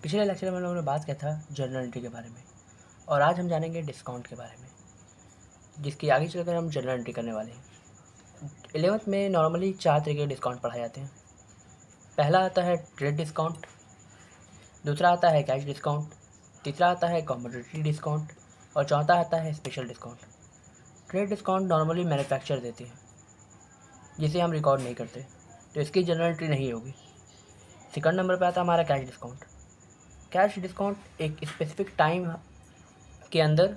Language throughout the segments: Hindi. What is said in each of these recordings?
पिछले लेक्चर में हम लोगों ने बात किया था जर्नल एंट्री के बारे में और आज हम जानेंगे डिस्काउंट के बारे में, जिसकी आगे चलकर हम जर्नल एंट्री करने वाले हैं। 11th में नॉर्मली 4 तरीके के डिस्काउंट पढ़ाए जाते हैं। पहला आता है ट्रेड डिस्काउंट, दूसरा आता है कैश डिस्काउंट, तीसरा आता है कमोडिटी डिस्काउंट और चौथा आता है special discount. Trade discount normally manufacture देती है, जिसे हम रिकॉर्ड नहीं करते, तो इसकी जर्नल एंट्री नहीं होगी। सेकंड नंबर पर आता है हमारा कैश डिस्काउंट। कैश डिस्काउंट एक स्पेसिफिक टाइम के अंदर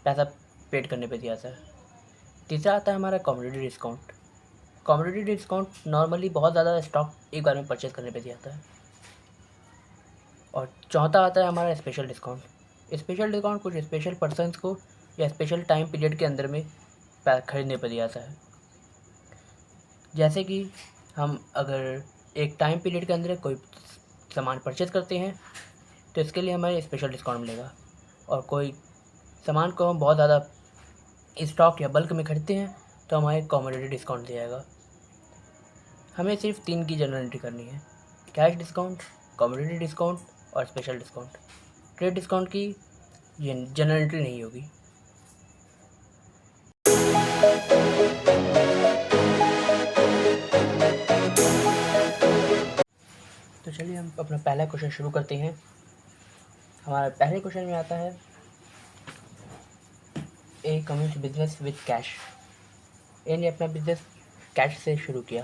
पैसा पेड करने पे दिया जाता है। तीसरा आता है हमारा commodity discount. Commodity discount normally बहुत ज़्यादा स्टॉक एक बार में परचेज करने पे दिया जाता है। और चौथा आता है हमारा स्पेशल डिस्काउंट। स्पेशल डिस्काउंट कुछ स्पेशल पर्सनस को या स्पेशल टाइम पीरियड के अंदर में खरीदने पर दिया जाता है। जैसे कि हम अगर एक टाइम पीरियड के अंदर कोई सामान परचेज करते हैं तो इसके लिए हमें स्पेशल डिस्काउंट मिलेगा, और कोई सामान को हम बहुत ज़्यादा स्टॉक या बल्क में खरीदते हैं तो हमारे कमोडिटी डिस्काउंट दिया जाएगा। हमें सिर्फ 3 की जर्नल एंट्री करनी है: कैश डिस्काउंट, कमोडिटी डिस्काउंट और स्पेशल डिस्काउंट। ट्रेड डिस्काउंट की ये जर्नल एंट्री नहीं होगी। तो चलिए हम अपना पहला क्वेश्चन शुरू करते हैं। हमारा पहले क्वेश्चन में आता है ए कमिंस बिजनेस विद कैश। ए ने अपना बिजनेस कैश से शुरू किया।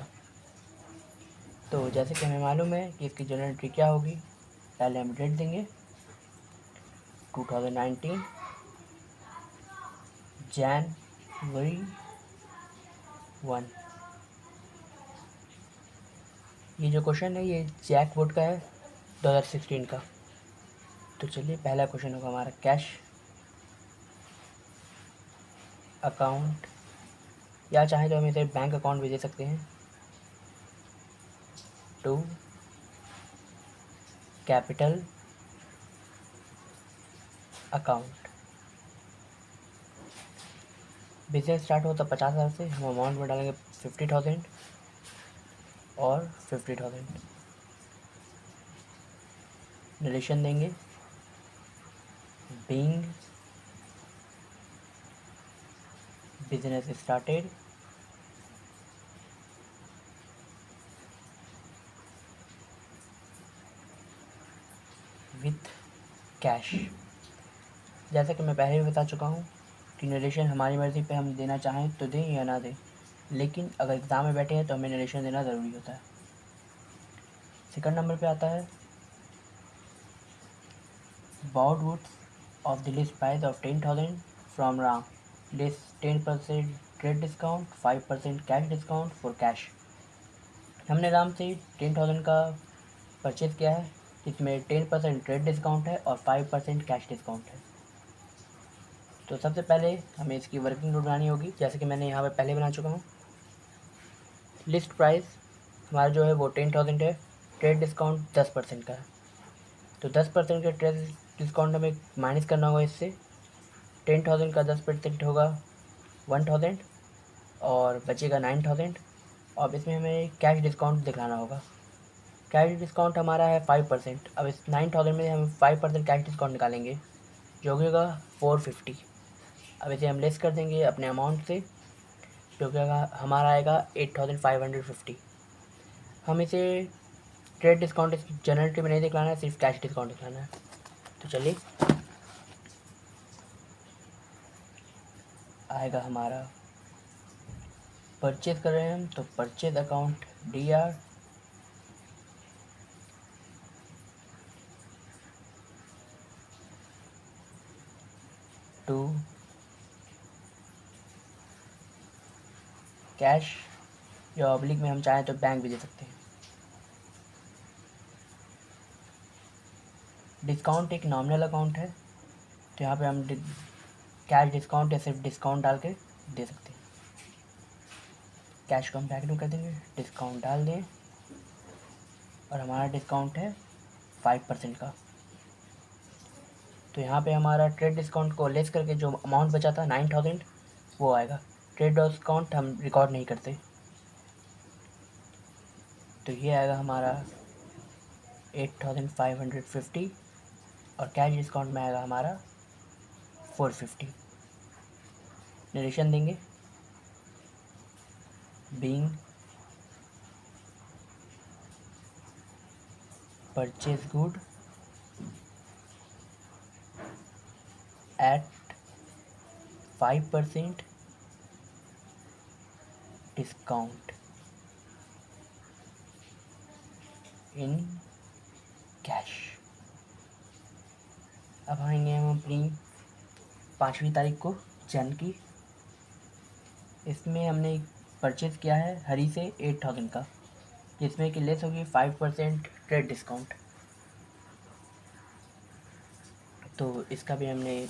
तो जैसे कि हमें मालूम है कि इसकी जर्नल एंट्री क्या होगी, पहले हम डेट देंगे 2019 जनवरी 1। ये जो क्वेश्चन है ये जैकवुड का है 2016 का। तो चलिए पहला क्वेश्चन होगा हमारा कैश अकाउंट, या चाहे तो हम इसे बैंक अकाउंट भी दे सकते हैं, to capital account. Business start हो तो 50,000 से, हम अमाउंट में डालेंगे 50,000 और 50,000। नरेशन देंगे being business started with cash. जैसा कि मैं पहले भी बता चुका हूँ कि नरेशन हमारी मर्ज़ी पे हम देना चाहें तो दें या ना दें, लेकिन अगर एग्ज़ाम में बैठे हैं तो हमें नरेशन देना ज़रूरी होता है। सेकंड नंबर पे आता है bought goods of the list price of 10,000 from Ram. List 10% trade discount, 5% cash discount for cash. हमने राम से 10,000 का परचेज़ किया है, जिसमें 10% ट्रेड डिस्काउंट है और 5% कैश डिस्काउंट है। तो सबसे पहले हमें इसकी वर्किंग नोट बनानी होगी, जैसे कि मैंने यहाँ पे पहले बना चुका हूँ। लिस्ट प्राइस हमारा जो है वो 10,000 है, ट्रेड डिस्काउंट 10% का है। तो 10% का ट्रेड डिस्काउंट हमें माइनस करना होगा इससे। 10,000 का 10% होगा 1,000 और बचेगा 9,000। अब इसमें हमें कैश डिस्काउंट दिखाना होगा। कैश डिस्काउंट हमारा है 5%। अब इस 9,000 में हम 5% कैश डिस्काउंट निकालेंगे, जो कि होगा 450। अब इसे हम लेस कर देंगे अपने अमाउंट से, जो कि हमारा आएगा 8,550। हम इसे ट्रेड डिस्काउंट जनरल में नहीं दिखलाना है, सिर्फ कैश डिस्काउंट दिखलाना है। तो चलिए आएगा हमारा परचेज कर रहे हैं हम, तो purchase account DR to cash, या ऑब्लिक में हम चाहें तो बैंक भी दे सकते हैं। डिस्काउंट एक नॉमिनल अकाउंट है, तो यहाँ पे हम कैश डिस्काउंट या सिर्फ डिस्काउंट डाल के दे सकते हैं। कैश को हम ब्रैकेट में कर देंगे, डिस्काउंट डाल दें, और हमारा डिस्काउंट है 5% का। तो यहाँ पे हमारा ट्रेड डिस्काउंट को लेस करके जो अमाउंट बचा था 9,000 वो आएगा। ट्रेड डिस्काउंट हम रिकॉर्ड नहीं करते। तो ये आएगा हमारा 8,550 और कैश डिस्काउंट में आएगा हमारा 450। नरेशन देंगे, being purchase good at 5% discount in cash. अब आएंगे हम अपनी 5वीं तारीख को जन की। इसमें हमने परचेज़ किया है हरी से 8,000 का, जिसमें कि लेस होगी 5% ट्रेड डिस्काउंट। तो इसका भी हमने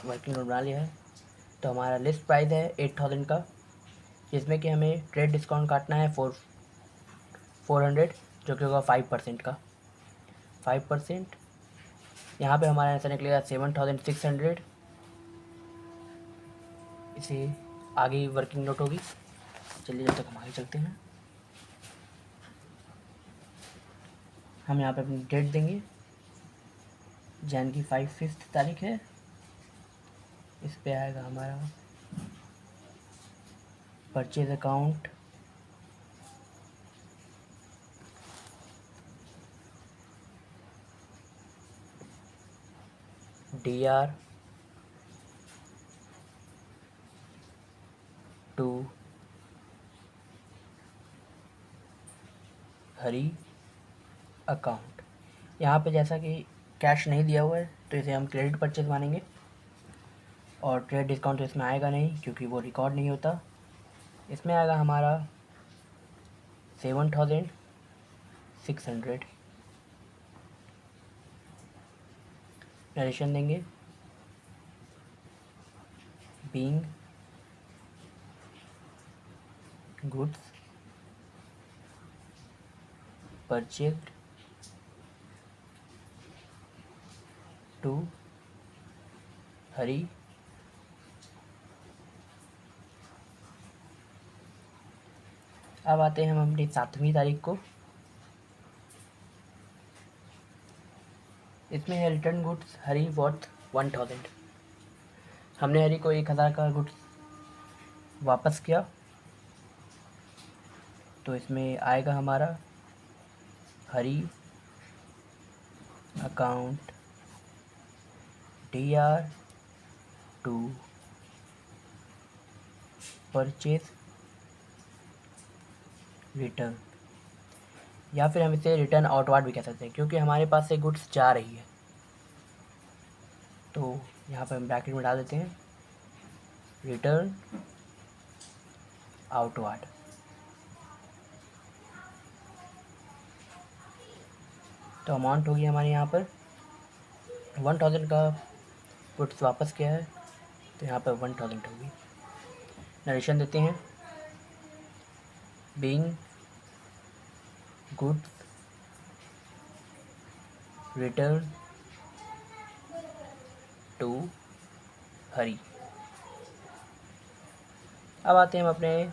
वर्किंग नोट बना लिया है। तो हमारा लिस्ट प्राइस है 8,000 का, जिसमें कि हमें ट्रेड डिस्काउंट काटना है 400, जो कि होगा 5% का। 5% यहाँ पे हमारा आंसर निकलेगा 7,600। इसे आगे वर्किंग नोट होगी। चलिए जब तक हम आगे चलते हैं, हम यहाँ पे अपनी डेट देंगे। जैन की 5 तारीख है। इस पे आएगा हमारा purchase account, DR to Hari account. यहाँ पे जैसा कि कैश नहीं दिया हुआ है तो इसे हम क्रेडिट परचेज मानेंगे, और ट्रेड डिस्काउंट तो इसमें आएगा नहीं क्योंकि वो रिकॉर्ड नहीं होता। इसमें आएगा हमारा 7,600। नरेशन देंगे, बीइंग गुड्स परचेज्ड टू हरी अब आते हैं हम अपनी 7वीं तारीख को। इसमें है रिटर्न गुड्स हरी वर्थ 1,000। हमने हरी को 1,000 का गुड्स वापस किया, तो इसमें आएगा हमारा हरी account DR to purchase return, या फिर हम इसे रिटर्न आउटवार्ड भी कह सकते हैं क्योंकि हमारे पास से गुड्स जा रही है। तो यहाँ पर हम ब्रैकेट में डाल देते हैं रिटर्न आउटवार्ड। तो अमाउंट होगी हमारे यहाँ पर 1,000 का गुड्स वापस किया है, तो यहाँ पर 1,000 होगी। नरेशन देते हैं, बीइंग गुड्स रिटर्न टू हरी। अब आते हैं हम अपने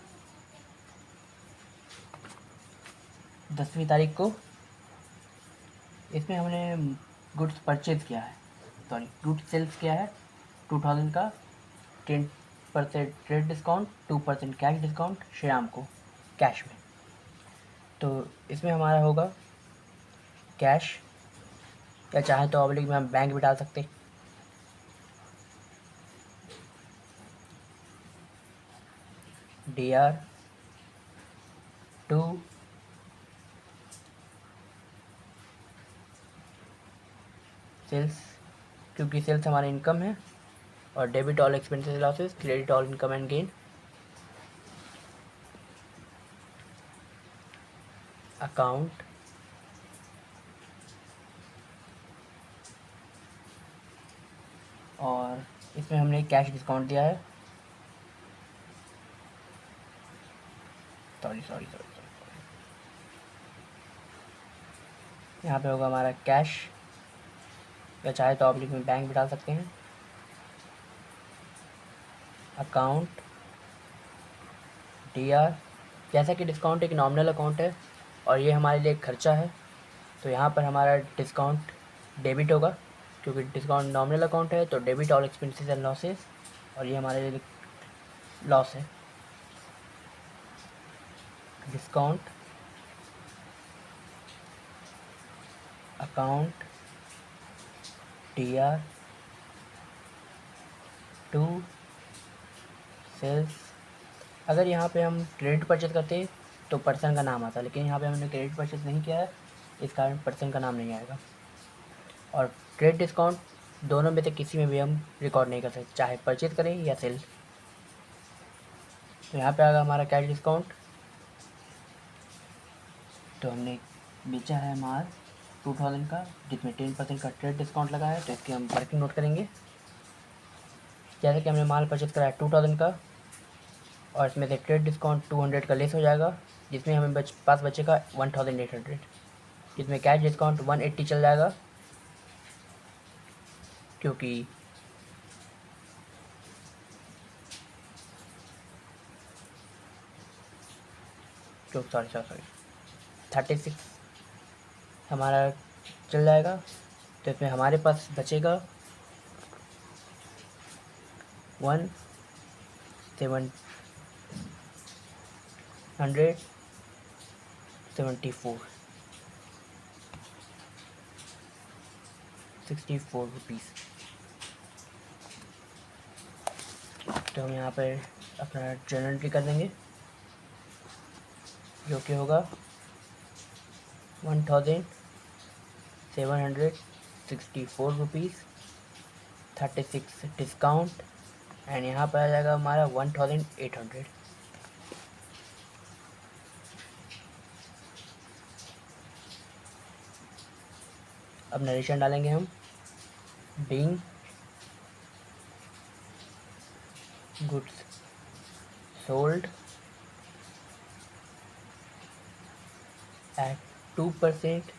10वीं तारीख को। इसमें हमने गुड्स परचेज किया है, सॉरी गुड्स सेल्स किया है 2,000 का, 10% trade discount, 2% cash discount Shyam को कैश में। तो इसमें हमारा होगा कैश, या चाहे तो ऑब्लिक में हम बैंक भी डाल सकते हैं। DR टू सेल्स, क्योंकि सेल्स हमारा इनकम है, और debit all expenses losses, credit all income and gain. Account और इसमें हमने कैश डिस्काउंट दिया है, सॉरी यहाँ पे होगा हमारा कैश, या चाहे तो ऑब्लिक में बैंक भी डाल सकते हैं। अकाउंट DR, जैसा कि डिस्काउंट एक नॉमिनल अकाउंट है और ये हमारे लिए एक खर्चा है, तो यहाँ पर हमारा डिस्काउंट डेबिट होगा, क्योंकि डिस्काउंट नॉमिनल अकाउंट है, तो debit all expenses and losses, और ये हमारे लॉस है। Discount account TR to sales. अगर यहाँ पे हम क्रेडिट परचेज करते तो पर्सन का नाम आता, लेकिन यहाँ पे हमने क्रेडिट परचेज नहीं किया है, इस कारण पर्सन का नाम नहीं आएगा। और क्रेडिट डिस्काउंट दोनों में से किसी में भी हम रिकॉर्ड नहीं कर सकते, चाहे परचेज करें या सेल। तो यहाँ पे आएगा हमारा कैश डिस्काउंट। तो हमने बेचा है माल 2000 का, जिसमें 10% का क्रेडिट डिस्काउंट लगा है, तो इसकी हम वर्किंग नोट करेंगे। जैसे कि हमने माल परचेज करा है 2000 का, और इसमें से क्रेडिट डिस्काउंट 200 का लेस हो जाएगा, जिसमें हमें पास बचेगा 1800, जिसमें कैश डिस्काउंट 180 चल जाएगा, क्योंकि सॉरी 36 हमारा चल जाएगा। तो इसमें हमारे पास बचेगा 1764 रुपीज़। तो हम यहाँ पर अपना जर्नल एंट्री कर देंगे, जो कि होगा 1764 रुपीज़ 36 डिस्काउंट, एंड यहाँ पर आ जाएगा हमारा 1800। अब नरेशन डालेंगे हम, being goods sold at 2%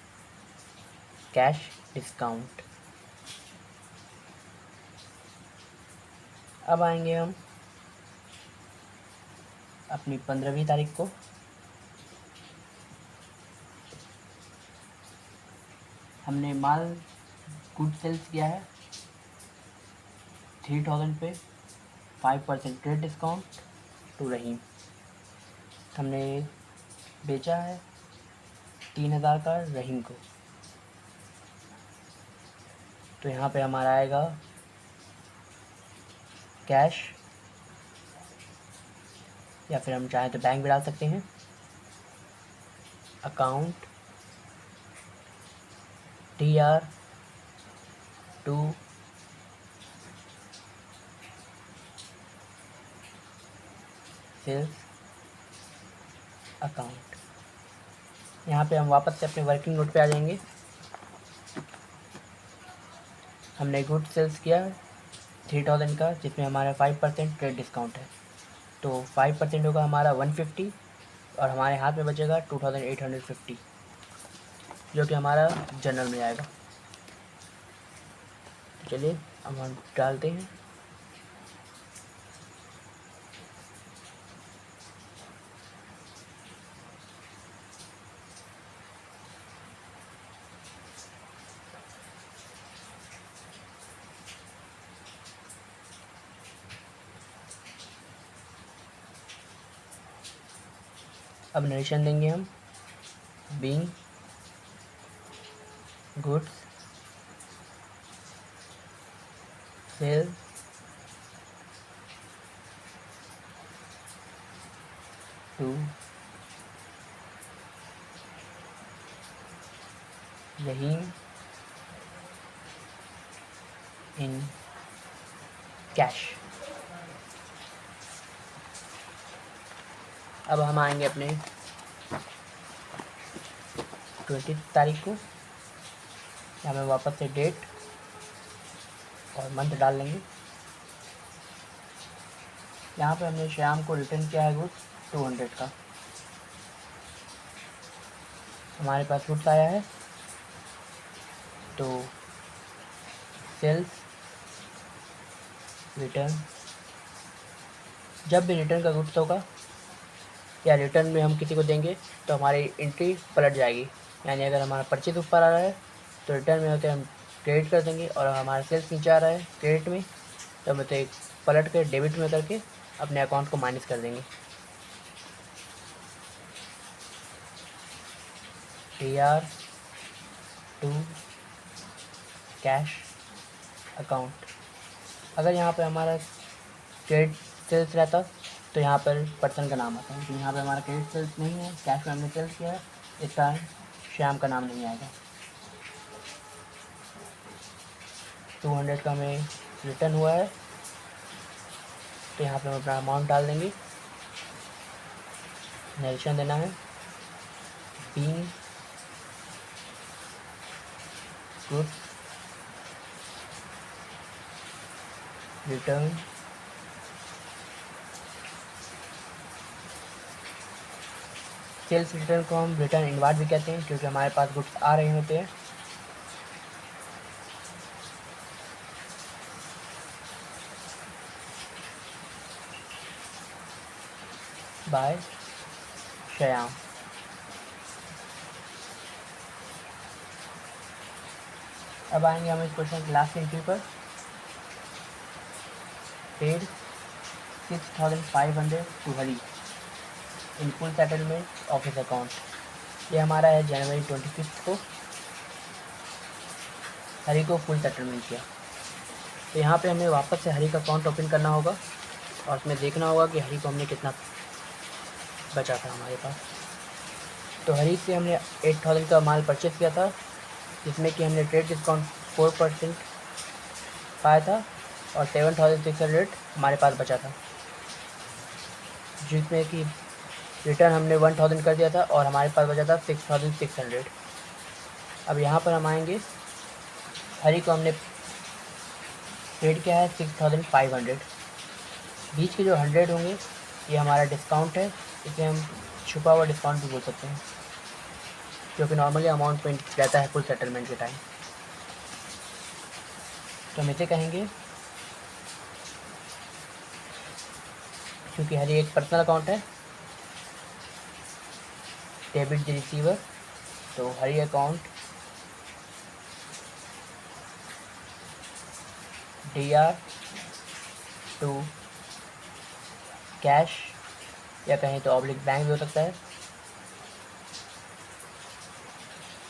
cash discount. अब आएंगे हम अपनी 15वीं तारीख को। हमने माल गुड सेल्स किया है 3000 पे, 5% क्रेडिट डिस्काउंट टू रहीम। हमने बेचा है 3000 का रहीम को। तो यहाँ पे हमारा आएगा कैश, या फिर हम चाहें तो बैंक भी डाल सकते हैं, account TR to sales account. यहाँ पे हम वापस से अपने वर्किंग नोट पे आ जाएंगे। हमने गुड सेल्स किया 3000 का, जिसमें हमारा 5% क्रेडिट डिस्काउंट है, तो 5% होगा हमारा 150, और हमारे हाथ में बचेगा 2850, जो कि हमारा जनरल में आएगा। तो चलिए अब हम डालते हैं। अब नरेशन देंगे हम, being goods sale to Rahim in cash. अब हम आएंगे अपने 20 तारीख को, यहाँ में वापस से डेट और मंथ डाल लेंगे। यहाँ पे हमने शाम को रिटर्न किया है गुड्स 200 का। हमारे पास गुड्स आया है, तो सेल्स रिटर्न, जब भी रिटर्न का गुड्स होगा या रिटर्न में हम किसी को देंगे तो हमारी एंट्री पलट जाएगी। यानी अगर हमारा परचेज ऊपर आ रहा है तो रिटर्न में होते हम क्रेडिट कर देंगे, और हमारा सेल्स नीचे आ रहा है क्रेडिट में तो हम तो पलट कर डेबिट में करके अपने अकाउंट को माइनस कर देंगे। TR to cash account. अगर यहाँ पे हमारा क्रेडिट सेल्स रहता तो यहाँ पर पर्सन का नाम आता है, लेकिन यहाँ पे हमारा क्रेडिट सेल्स नहीं है, कैश में हमने सेल्स किया है, इस कारण श्याम का नाम नहीं आएगा। 200 का हमें रिटर्न हुआ है तो यहाँ पे हम अपना अमाउंट डाल देंगे। नरेशन देना है being good return sales return को हम रिटर्न इनवार्ड भी कहते हैं, क्योंकि हमारे पास गुड्स आ रहे होते हैं। बाय श्याम। अब आएंगे हम इस क्वेश्चन की लास्ट एंट्री पर। Paid 6500 to Hari in full settlement of his account. ये हमारा है जनवरी 25 को हरी को फुल सेटलमेंट किया। तो यहाँ पे हमें वापस से हरी का अकाउंट ओपन करना होगा और उसमें देखना होगा कि हरी को हमने कितना बचा था हमारे पास। तो हरी से हमने 8000 का माल परचेज़ किया था, जिसमें कि हमने ट्रेड डिस्काउंट 4% पाया था और 7600 हमारे पास बचा था, जिसमें कि रिटर्न हमने 1000 कर दिया था और हमारे पास बचा था 6600। अब यहाँ पर हम आएंगे, हरी को हमने ट्रेड किया है 6500, बीच के जो 100 होंगे ये हमारा डिस्काउंट है, इसे हम छुपा हुआ डिस्काउंट भी बोल सकते हैं, क्योंकि नॉर्मली अमाउंट में रहता है फुल सेटलमेंट के टाइम। तो हम इसे कहेंगे, क्योंकि हरी एक पर्सनल अकाउंट है, डेबिट द रिसीवर, तो हरी अकाउंट DR टू कैश, या कहीं तो ऑब्लिक बैंक भी हो सकता है,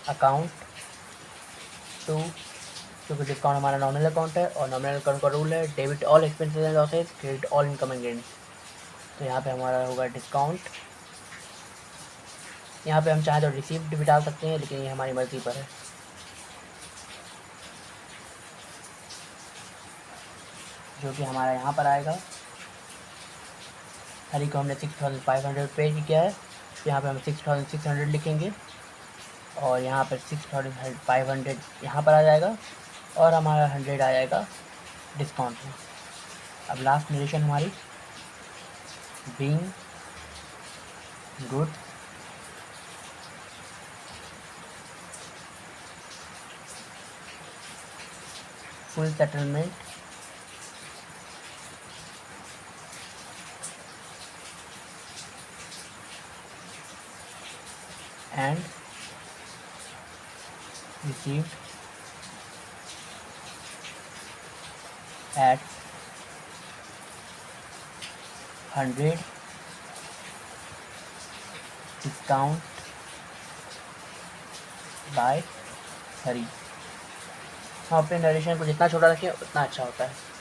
अकाउंट टू, क्योंकि डिस्काउंट हमारा नॉमिनल अकाउंट है और नॉमिनल अकाउंट का रूल है debit all expenses and losses, credit all income and gains. तो यहाँ पे हमारा होगा डिस्काउंट। यहाँ पे हम चाहें तो रिसीव्ड भी डाल सकते हैं, लेकिन ये हमारी मर्ज़ी पर है। जो कि हमारा यहाँ पर आएगा, हरी को हमने 6500 पे किया है, तो यहाँ पे हम 6600 लिखेंगे और यहाँ पर 6500 यहाँ पर आ जाएगा और हमारा 100 आ जाएगा डिस्काउंट में। अब लास्ट नरेशन हमारी, being good full settlement and received at 100 discount by 30। हम अपने नरेशन को जितना छोटा रखें उतना अच्छा होता है।